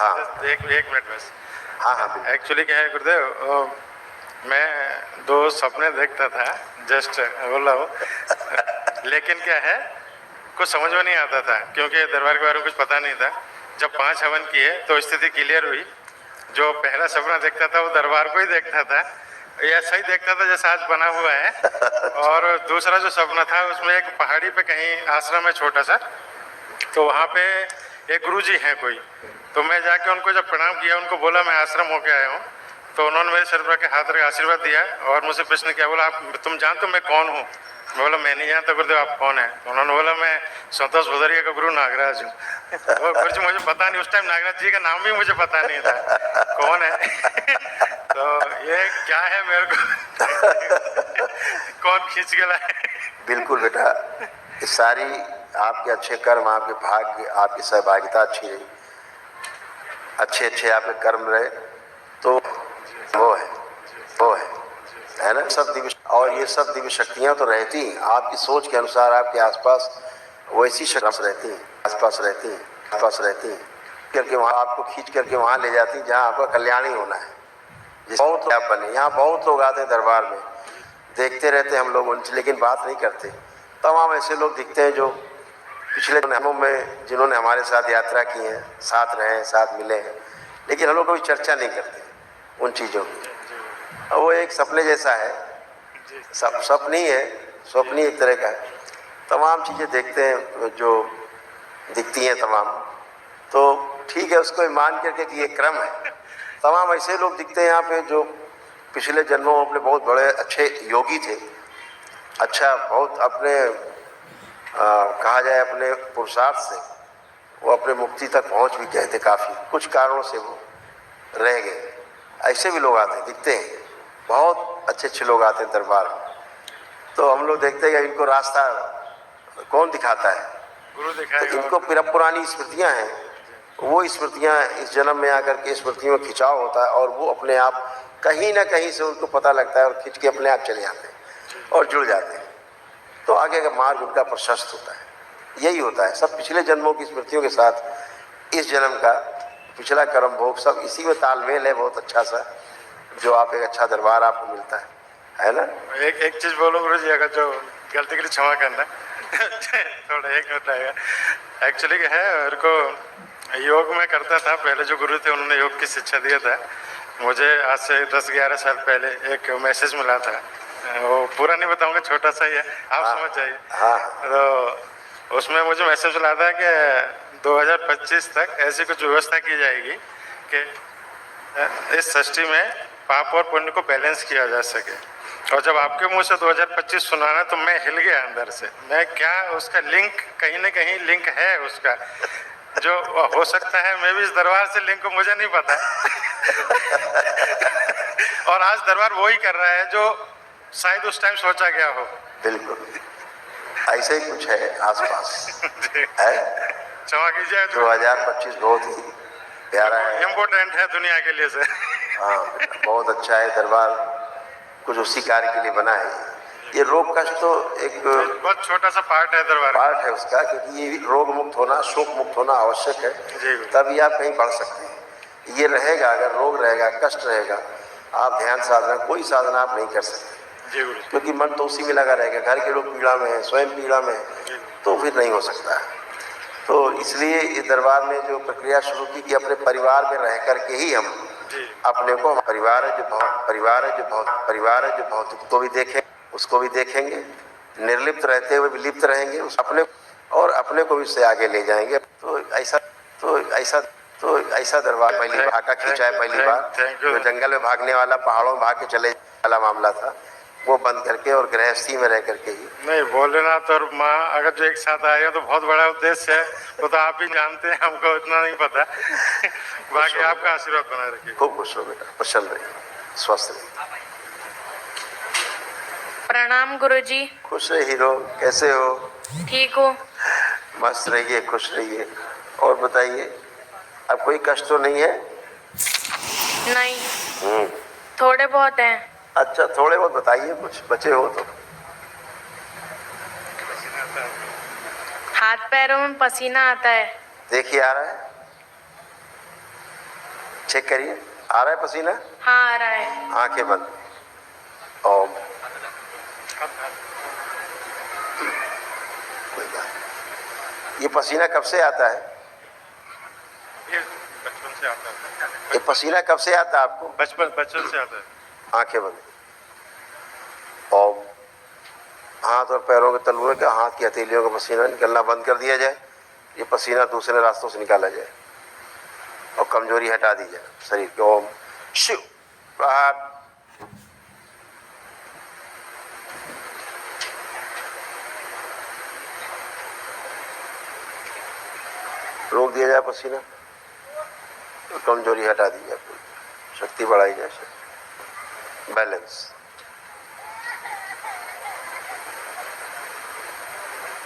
हाँ एक मिनट बस। हाँ हाँ एक्चुअली क्या है गुरुदेव, मैं दो सपने देखता था, जस्ट बोल रहा हूँ। लेकिन क्या है, कुछ समझ में नहीं आता था क्योंकि दरबार के बारे में कुछ पता नहीं था। जब 5 हवन किए तो स्थिति क्लियर हुई। जो पहला सपना देखता था वो दरबार को ही देखता था, ऐसा ही देखता था जैसा आज बना हुआ है। और दूसरा जो सपना था उसमें एक पहाड़ी पे कहीं आश्रम है छोटा सा, तो वहाँ पे एक गुरुजी हैं कोई। तो मैं जाके उनको जब प्रणाम किया, उनको बोला मैं आश्रम होके आया हूँ, तो उन्होंने मेरे सिर पर के हाथ रख आशीर्वाद दिया और मुझसे प्रश्न किया, बोला आप तुम जानते हो मैं कौन हूँ? मैं बोला मैं नहीं जानता गुरुदेव, आप कौन है? तो उन्होंने बोला मैं संतोष भदौरिया का गुरु नागराज हूँ। और गुरुजी मुझे पता नहीं, उस टाइम नागराज जी का नाम भी मुझे पता नहीं था कौन है। तो ये क्या है मेरे को कौन खींच के लाए? बिल्कुल बेटा, ये सारी आपके अच्छे कर्म, आपके भाग्य, आपकी सहभागिता अच्छी रही, अच्छे अच्छे आपके कर्म रहे, तो वो है ना सब दिव्य। और ये सब दिव्य शक्तियाँ तो रहती हैं आपकी सोच के अनुसार, आपके आसपास वैसी शक्तियाँ रहती हैं, आसपास रहती हैं करके वहाँ आपको खींच करके वहाँ ले जाती हैं जहाँ आपका कल्याण ही होना है। बहुत आप बने, यहाँ बहुत लोग आते हैं दरबार में, देखते रहते हम लोग उनसे, लेकिन बात नहीं करते। तमाम ऐसे लोग दिखते हैं जो पिछले जन्मों में जिन्होंने हमारे साथ यात्रा की है, साथ रहे हैं, साथ मिले हैं, लेकिन हम लोग कभी चर्चा नहीं करते उन चीज़ों की। वो एक सपने जैसा है, स्वप्न ही है, स्वप्न ही एक तरह का है। तमाम चीज़ें देखते हैं जो दिखती हैं तमाम, तो ठीक है, उसको मान करके कि ये क्रम है। तमाम ऐसे लोग दिखते हैं यहाँ पे जो पिछले जन्मों में अपने बहुत बड़े अच्छे योगी थे, अच्छा बहुत अपने कहा जाए अपने पुरुषार्थ से वो अपने मुक्ति तक पहुँच भी गए थे, काफ़ी कुछ कारणों से वो रह गए। ऐसे भी लोग आते हैं, दिखते हैं, बहुत अच्छे अच्छे लोग आते हैं दरबार में। तो हम लोग देखते हैं कि इनको रास्ता कौन दिखाता है? गुरु तो दिखाएगा। इनको पुरानी स्मृतियाँ हैं, वो स्मृतियाँ इस जन्म में आकर के स्मृतियों में खिंचाव होता है और वो अपने आप कहीं ना कहीं से उनको पता लगता है और खींच के अपने आप चले जाते हैं और जुड़ जाते हैं। तो आगे का मार्ग उनका प्रशस्त होता है। यही होता है, सब पिछले जन्मों की स्मृतियों के साथ इस जन्म का पिछला कर्म भोग सब इसी में तालमेल है बहुत अच्छा सा, जो आप एक अच्छा दरबार आपको मिलता है ना। एक चीज बोलो गुरु जी, अगर जो गलती के लिए क्षमा करना। थोड़ा एक मिनट लगेगा। एक्चुअली क्या है, मेरे को योग में करता था, पहले जो गुरु थे उन्होंने योग की शिक्षा दिया था मुझे। आज से 10-11 साल पहले एक मैसेज मिला था, वो पूरा नहीं बताऊंगा, छोटा सा ही है, आप समझ जाइए। तो उसमें मुझे मैसेज मिला था कि 2025 तक ऐसी कुछ व्यवस्था की जाएगी कि इस सृष्टि में पाप और पुण्य को बैलेंस किया जा सके। और जब आपके मुंह से 2025 सुना ना, तो मैं हिल गया अंदर से। मैं क्या, उसका लिंक कहीं ना कहीं लिंक है उसका, जो हो सकता है मैं भी इस दरबार से लिंक, को मुझे नहीं पता। और आज दरबार वो ही कर रहा है जो शायद उस टाइम सोचा गया हो। बिल्कुल ऐसे ही कुछ है आसपास है। क्षमा कीजिए, 2025 बहुत ही प्यारा है, इम्पोर्टेंट है दुनिया के लिए से। हाँ बहुत अच्छा है दरबार, कुछ उसी कार्य के लिए बना है। ये रोग कष्ट तो एक बहुत छोटा सा पार्ट है दरबार, पार्ट है उसका, क्योंकि ये रोग मुक्त होना, शोक मुक्त होना आवश्यक है, तभी आप कहीं बढ़ सकते हैं। ये रहेगा, अगर रोग रहेगा, कष्ट रहेगा, आप ध्यान साधना, कोई साधना आप नहीं कर सकते, क्योंकि मन तो उसी में लगा रहेगा। घर के लोग पीड़ा में है, स्वयं पीड़ा में है, तो फिर नहीं हो सकता है। तो इसलिए इस दरबार ने जो प्रक्रिया शुरू की कि अपने परिवार में रह करके ही हम अपने को, परिवार है जो भौतिक को भी देखें, उसको भी देखेंगे, निर्लिप्त रहते हुए भी लिप्त रहेंगे उस अपने को भी उससे आगे ले जाएंगे। तो ऐसा दरबार पहली बार का खींचा है, पहली बार जो जंगल में भागने वाला, पहाड़ों में भाग के चले वाला मामला था, वो बंद करके और गृहस्थी में रह करके ही। नहीं, भोलेनाथ और माँ अगर जो एक साथ आएगा तो बहुत बड़ा उद्देश्य है, वो तो आप ही जानते हैं, हमको इतना नहीं पता। बाकी आपका आशीर्वाद बनाए रखिए। खूब खुश हो बेटा, प्रसन्न रहिए, स्वस्थ रहिए। प्रणाम गुरुजी। खुश रहे हीरो, कैसे हो? ठीक हो? मस्त रहिए, खुश रहिए। और बताइए, अब कोई कष्ट तो नहीं है? नहीं, थोड़े बहुत हैं। अच्छा, थोड़े बहुत बताइए, कुछ बचे हो तो। हाथ पैरों में पसीना आता है। देखिए आ रहा है, चेक करिए, आ रहा है पसीना? हाँ आ रहा है। आंखें बंद। ओम। कोई बात नहीं। ये पसीना कब से आता है? ये बचपन से आता है। ये पसीना कब से आता है आपको? बचपन से आता है। आंखें बंद। ओम। हाथ और पैरों के तलुओं के, हाथ की हथेलियों का पसीना निकलना बंद कर दिया जाए। ये पसीना दूसरे रास्तों से निकाला जाए और कमजोरी हटा दी जाए शरीर के। ओम शिव प्रहार। रोक दिया जाए पसीना और कमजोरी हटा दी जाए, शक्ति बढ़ाई जाए, बैलेंस।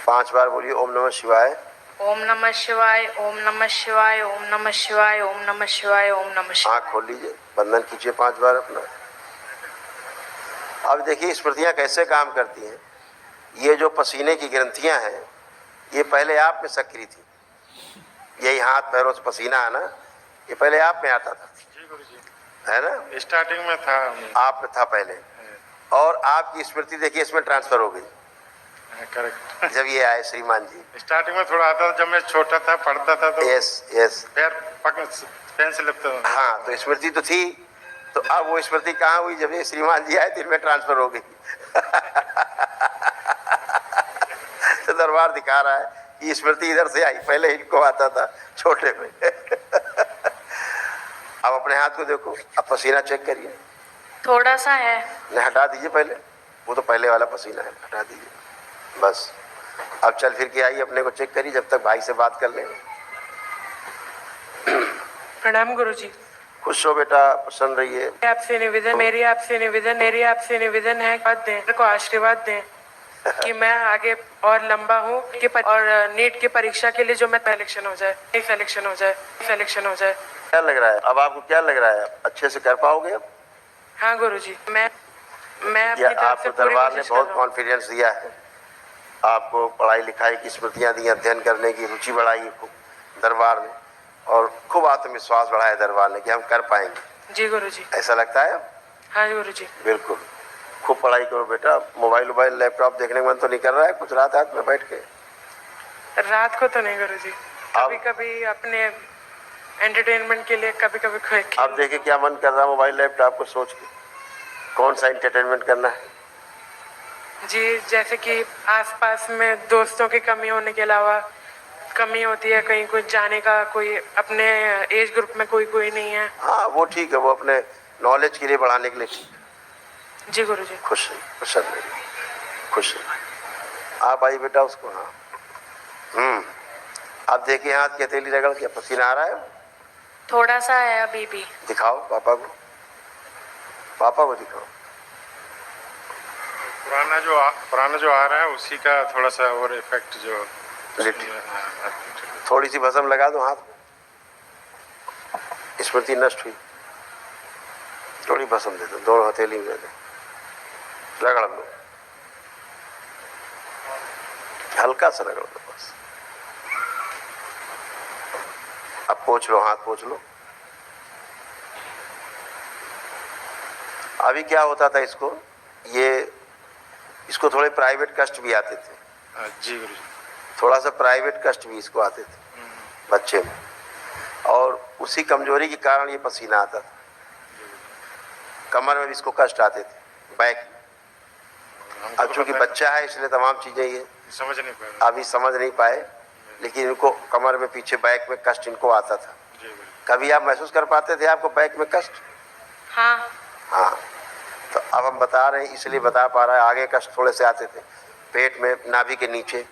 5 बार बोलिए ओम नमः शिवाय। ओम नमः शिवाय, ओम नमः शिवाय, ओम नमः शिवाय, ओम नमः शिवाय, ओम नमः शिवाय। आँख खोल लीजिए, बंधन कीजिए 5 बार अपना। अब देखिए स्मृतियाँ कैसे काम करती हैं। ये जो पसीने की ग्रंथियाँ हैं, ये पहले आप में सक्रिय थी। यही हाथ पैरों से पसीना आना, ये पहले आप में आता था। जी गुरुजी। है ना? स्टार्टिंग में था। आप में था पहले, और आपकी स्मृति देखिए इसमें ट्रांसफर हो गई करेक्ट। जब ये आए श्रीमान जी। स्टार्टिंग में थोड़ा आता था, जब मैं छोटा था पढ़ता था तो यस पैर पेन से लिखता था। हाँ, तो स्मृति तो थी, तो अब वो स्मृति कहाँ हुई? जब ये श्रीमान जी आए तो इनमें ट्रांसफर हो गई। तो दरबार दिखा रहा है कि स्मृति इधर से आई, पहले इनको आता था छोटे में। अब अपने हाथ को देखो, अब पसीना चेक करिए। थोड़ा सा है। नहीं, हटा दीजिए पहले, वो तो पहले वाला पसीना है, हटा दीजिए बस। अब चल फिर के आइए, अपने को चेक करिए जब तक भाई से बात कर लेंगे। प्रणाम गुरुजी। खुश हो बेटा, प्रसन्न रहिए। मेरी आपसे निवेदन है, मेरे को आशीर्वाद दें कि मैं आगे और लंबा हूँ और नीट की परीक्षा के लिए जो मैं सिलेक्शन हो जाए। क्या लग रहा है अब आपको? क्या लग रहा है, अच्छे से कर पाओगे अब? हाँ गुरुजी, मैं अपनी तरफ आपको से पूरी दरबार ने कोशिश कर बहुत रहा हूँ। कॉन्फिडेंस दिया है, आपको पढ़ाई लिखाई की स्मृतियाँ दी, अध्ययन करने की रुचि बढ़ाई दरबार ने, और खूब आत्मविश्वास बढ़ाया दरबार ने कि हम कर पाएंगे। जी गुरुजी। ऐसा लगता है? हाँ गुरुजी। बिल्कुल, खूब पढ़ाई करो बेटा। मोबाइल लैपटॉप देखने का मन तो नहीं कर रहा है कुछ रात में बैठ के? रात को तो नहीं गुरुजी, कभी कभी अपने एंटरटेनमेंट के लिए कभी अब देखिए क्या मन कर रहा है मोबाइल लैपटॉप को सोच के, कौन सा एंटरटेनमेंट करना है? जी, जैसे कि आसपास में दोस्तों की कमी होने के अलावा कमी होती है, कहीं कुछ जाने का कोई अपने एज ग्रुप में कोई नहीं है। हाँ वो ठीक है, वो अपने नॉलेज के लिए बढ़ाने के लिए ठीक है। जी गुरुजी। खुश रहिए, प्रसन्न रहिए, खुश रहिए। आप आई बेटा उसको। हाँ अब देखिए हाथ की हथेली रगड़ के पसीना आ रहा है? थोड़ा सा है अभी भी। दिखाओ पापा को, पापा को दिखाओ। पुराना जो आ रहा है उसी का थोड़ा सा और इफेक्ट जो थोड़ी सी भस्म लगा दो हाथ में, स्मृति नष्ट हुई। थोड़ी भस्म दे दो, दोनों हथेली में दे दो, रगड़ लो, हल्का सा रगड़ दो बस। अब पोंछ लो, हाथ पोंछ लो। अभी क्या होता था इसको थोड़े प्राइवेट कष्ट भी आते थे। जी गुरुजी। थोड़ा सा प्राइवेट कष्ट भी इसको आते थे बच्चे में, और उसी कमजोरी के कारण ये पसीना आता था। कमर में भी इसको कष्ट आते थे, बैक। अब चूंकि बच्चा है इसलिए तमाम चीजें ये समझ नहीं पाए, अभी समझ नहीं पाए, लेकिन इनको कमर में पीछे बैक में कष्ट इनको आता था। कभी आप महसूस कर पाते थे आपको बैक में कष्ट? हाँ। हाँ, तो अब हम बता रहे हैं इसलिए बता पा रहा है। आगे कष्ट थोड़े से आते थे, पेट में, नाभि के नीचे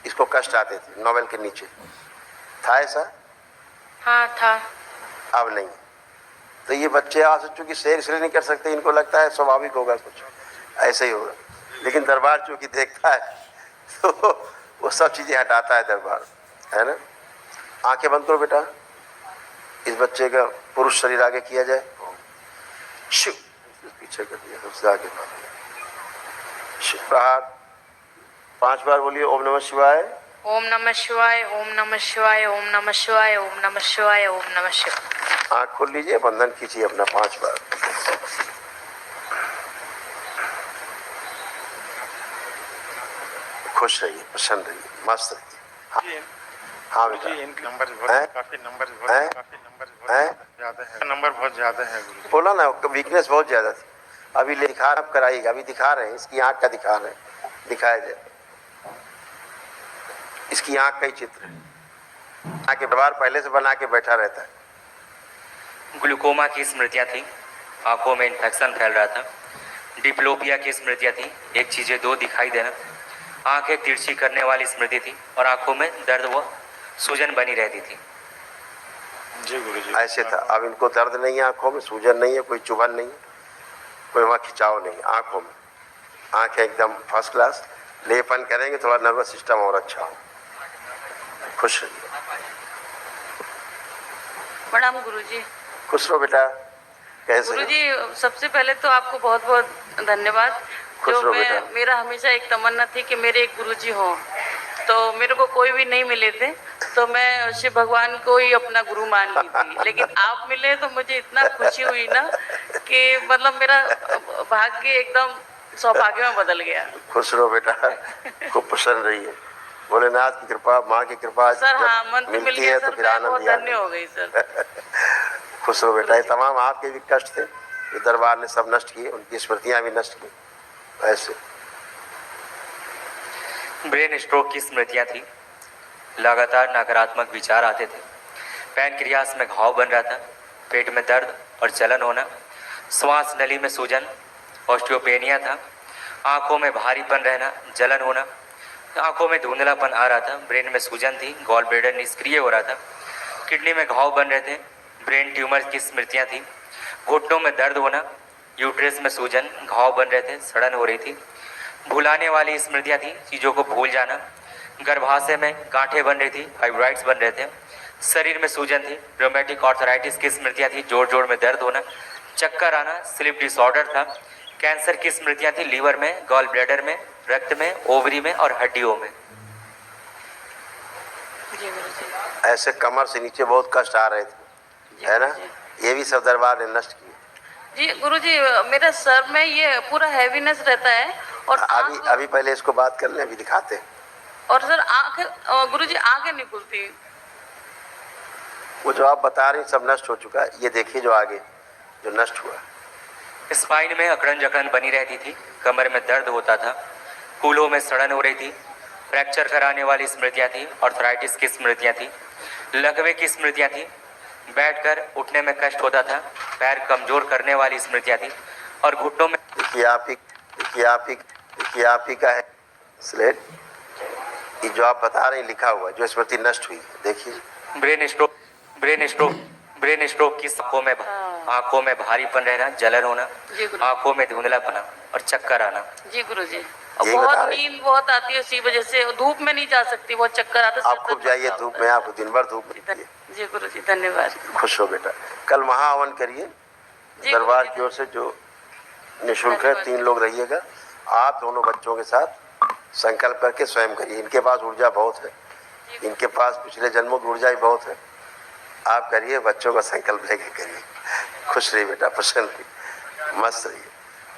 इसको कष्ट आते थे, नोवेल के नीचे था ऐसा? हाँ था। अब नहीं। तो ये बच्चे आज चूंकि शेर इसलिए नहीं कर सकते, इनको लगता है स्वाभाविक होगा, कुछ ऐसे ही होगा, लेकिन दरबार चूंकि देखता है तो वो सब चीजें हटाता है दरबार, है ना? आंखें बंद करो बेटा, इस बच्चे का पुरुष शरीर आगे किया जाए, शिव पीछे कर दिया, सबसे आगे शिव प्रहार। 5 बार बोलिए ओम नमः शिवाय, ओम नमः शिवाय ओम नमः शिवाय ओम नमः शिवाय ओम नमः शिवाय ओम नमः शिवाय। आँख खोल लीजिए, बंधन कीजिए अपना 5 बार। खुश रहिए, प्रसन्न रहिए, मस्त रहिए। हाँ बेटा। जी इनके नंबर हैं? काफी नंबर हैं? हैं? ज्यादा है, नंबर बहुत ज्यादा है गुरुजी। बोला ना, वीकनेस बहुत ज्यादा थी। अभी ले दिखा अब कराइएगा, अभी दिखा रहे हैं, इसकी आंख का दिखा रहे हैं, दिखाया जाए। इसकी आंख का ही चित्र है। आंख के बार पहले से बना के बैठा रहता है। ग्लूकोमा की स्मृतियाँ थी, आंखों में इन्फेक्शन फैल रहा था। डिप्लोपिया की स्मृतियाँ थी, एक चीज़ें दो दिखाई देना। आंखें तिरछी करने वाली स्मृति थी और आंखों में दर्द व सूजन बनी रहती थी। जी गुरुजी। ऐसे था। अब इनको दर्द नहीं है, आंखों में सूजन नहीं है, कोई चुभन नहीं है, कोई वहाँ खिंचाव नहीं आंखों में। आंखें एकदम फर्स्ट क्लास। लेपन करेंगे थोड़ा नर्वस सिस्टम और अच्छा हो। खुश रहिए। प्रणाम गुरुजी। खुश रहो बेटा। कैसे हो? गुरुजी सबसे पहले तो आपको बहुत बहुत धन्यवाद। खुश जो रहो मैं बेटा। मेरा हमेशा एक तमन्ना थी कि मेरे एक गुरुजी हों, तो मेरे को कोई भी नहीं मिले थे, तो मैं शिव भगवान को ही अपना गुरु मान ली थी। लेकिन आप मिले तो मुझे इतना खुशी हुई ना कि मतलब मेरा भाग्य एकदम सौभाग्य में बदल गया। खुश रहो बेटा, खूब प्रसन्न रहिए। भोलेनाथ की कृपा, माँ की कृपा सर जब हाँ, मंत्र मिल मिलती गया है सर, तो फिर मैं बहुत आनंद ही धन्य आनंद। हो गई सर। खुश रहो बेटा। ये तमाम आपके भी कष्ट थे, ये दरबार ने सब नष्ट किए, उनकी स्मृतियां भी नष्ट की। ऐसे ब्रेन स्ट्रोक की स्मृतियाँ थी, लगातार नकारात्मक विचार आते थे। पैनक्रियास में घाव बन रहा था, पेट में दर्द और जलन होना, श्वास नली में सूजन, ऑस्टियोपेनिया था, आंखों में भारीपन रहना, जलन होना, आंखों में धुंधलापन आ रहा था, ब्रेन में सूजन थी, गॉल ब्लैडर निष्क्रिय हो रहा था, किडनी में घाव बन रहे थे, ब्रेन ट्यूमर की स्मृतियाँ थी, घुटनों में दर्द होना, यूट्रस में सूजन, घाव बन रहे थे, सड़न हो रही थी, भुलाने वाली स्मृतियाँ थी, चीज़ों को भूल जाना, गर्भाशय में गांठें बन रही थी, फाइब्रॉइड्स बन रहे थे, शरीर में सूजन थी, रोमेटिक आर्थराइटिस की स्मृतियाँ थी, जोड़ जोड़ में दर्द होना, चक्कर आना, स्लीप डिसऑर्डर था, कैंसर की स्मृतियाँ थी, लीवर में, गॉल ब्लैडर में, रक्त में, ओवरी में और हड्डियों में। जी गुरुजी। ऐसे कमर से नीचे बहुत कष्ट आ रहे थे, है ना? ये भी सब दरबार ने नष्ट किए। जी गुरुजी, मेरे सर में ये पूरा हैवीनेस रहता है और अभी आँख- अभी पहले इसको बात कर लें, अभी दिखाते हैं। और सर आंखें गुरुजी आंखें नहीं खुलती। वो जो आप बता रहे हैं सब नष्ट हो चुका है। ये देखिए जो आगे जो नष्ट हुआ। स्पाइन में अकड़न जकड़न बनी रहती थी, कमर में दर्द होता था, कूल्हों में सड़न हो रही थी, फ्रैक्चर कराने वाली स्मृतियाँ थी, आर्थराइटिस की स्मृतियाँ थी, लकवे की स्मृतियाँ थी, बैठकर उठने में कष्ट होता था, पैर कमजोर करने वाली स्मृतियाँ थी और घुटनों में देखिए आप ही का है स्लेट। ये जो आप बता रहे हैं लिखा हुआ, जो स्मृति नष्ट हुई, देखिए। ब्रेन स्ट्रोक की आंखों में भारीपन रहना, जलन होना, जी गुरु। आंखों में धुंधलापना और चक्कर आना। जी गुरुजी। और यही बता बहुत रहे। नींद बहुत आती है उसी वजह से, धूप में नहीं जा सकती, बहुत चक्कर आते हैं, आप सर खूब दर्द जाइए होता धूप है। में, आप दिन भर धूप में रहिए। जी गुरुजी धन्यवाद। खुश हो बेटा। कल महाहवन करिए जी दरबार गुरुजी। की ओर से, जो निःशुल्क है। 3 लोग रहिएगा। आप दोनों बच्चों के साथ संकल्प करके स्वयं करिए। इनके पास ऊर्जा बहुत है, इनके पास पिछले जन्मों की ऊर्जा ही बहुत है। आप करिए, बच्चों का संकल्प लेके करिए। खुश रहिए बेटा, प्रसन्न रहिए, मस्त रहिए।